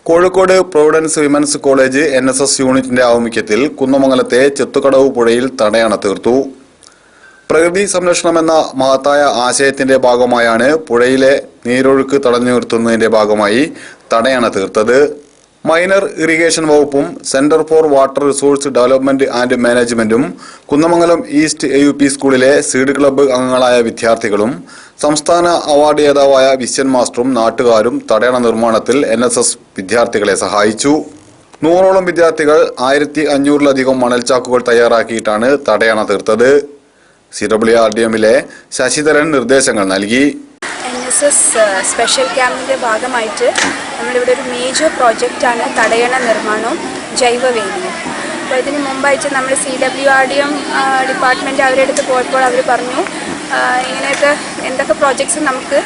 Kozhikode Providence women's college NSS യൂണിറ്റിന്റെ ആഭിമുഖ്യത്തിൽ കുന്നമംഗലത്തെ ചെത്തുകടവ് പുഴയിൽ തടയണ തീർത്തു. പ്രകൃതി സംരക്ഷണം എന്ന മഹത്തായ ആശയത്തിന്റെ ഭാഗമായാണ് പുഴയിലെ നീരൊഴുക്ക് തടഞ്ഞു നിർത്തുന്നതിന്റെ ഭാഗമായി തടയണ തീർത്തത്. മൈനർ ഇറിഗേഷൻ വകുപ്പും centre for water resource development and മാനേജ്മെന്റും കുന്നമംഗലം ഈസ്റ്റ് AUP സ്കൂളിലെ സീഡ് ക്ലബ്ബ് അംഗങ്ങളായ വിദ്യാർത്ഥികളും സംസ്ഥാന അവാർഡ് ജേതാവായ വിശ്വൻ മാസ്റ്ററും നാട്ടുകാരും തടയണ നിർമ്മാണത്തിൽ NSS വിദ്യാർത്ഥികളെ സഹായിച്ചു. 100ഓളം വിദ്യാർത്ഥികൾ 1500-ലധികം മണൽച്ചാക്കുകൾ തയ്യാറാക്കിയിട്ടാണ് തടയണ തീർത്തത്. CWRDMലെ ശശിധരൻ നിർദ്ദേശങ്ങൾ നൽകി. NSS സ്പെഷ്യൽ ക്യാമ്പിൻ്റെ ഭാഗമായിട്ട് നമ്മളിവിടെ ഒരു മേജർ പ്രോജക്റ്റാണ് തടയണ നിർമ്മാണവും ജൈവവേദിയും. അപ്പോൾ ഇതിന് മുമ്പായിട്ട് നമ്മൾ CWRDM ഡിപ്പാർട്ട്മെൻറ്റ് അവരുടെ അടുത്ത് പോയപ്പോൾ അവർ പറഞ്ഞു ഇങ്ങനെയൊക്കെ എന്തൊക്കെ പ്രോജക്ട്സ് നമുക്ക്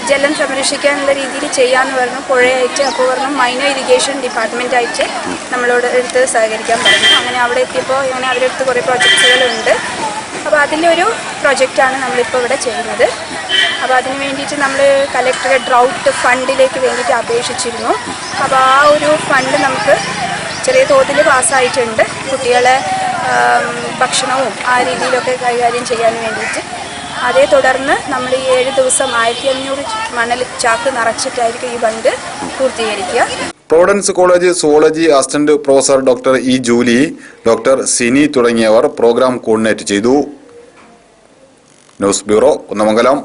ജലം സംരക്ഷിക്കാനുള്ള രീതിയിൽ ചെയ്യാമെന്ന് പറഞ്ഞു. പുഴയായിട്ട് അപ്പോൾ പറഞ്ഞു മൈനർ ഇറിഗേഷൻ ഡിപ്പാർട്ട്മെൻറ്റായിട്ട് നമ്മളോട് എടുത്ത് സഹകരിക്കാൻ പറഞ്ഞു. അങ്ങനെ അവിടെ എത്തിയപ്പോൾ ഇങ്ങനെ അവരുടെ അടുത്ത് കുറേ പ്രോജക്ട്സുകളുണ്ട്. അപ്പോൾ അതിൻ്റെ ഒരു പ്രൊജക്റ്റാണ് നമ്മളിപ്പോൾ ഇവിടെ ചെയ്യുന്നത്. അപ്പോൾ അതിന് വേണ്ടിയിട്ട് നമ്മൾ കലക്ടറേറ്റ് ഡ്രൗട്ട് ഫണ്ടിലേക്ക് വേണ്ടിയിട്ട് അപേക്ഷിച്ചിരുന്നു. അപ്പോൾ ആ ഒരു ഫണ്ട് നമുക്ക് ചെറിയ തോതിൽ പാസ്സായിട്ടുണ്ട്. കുട്ടികളെ ഭക്ഷണവും ആ രീതിയിലൊക്കെ കൈകാര്യം ചെയ്യാൻ വേണ്ടിയിട്ട്. അതേ തുടർന്ന് നമ്മൾ ഈ 7 ദിവസം 1500 മണൽ ചാക്ക് നിറച്ചിട്ടായിരിക്കും ഈ ഫണ്ട് പൂർത്തീകരിക്കുക. Providence college zoology assistant professor doctor E. Julie, doctor Sini തുടങ്ങിയവർ പ്രോഗ്രാം കോർഡിനേറ്റ് ചെയ്തു. News bureau, Kunnamangalam.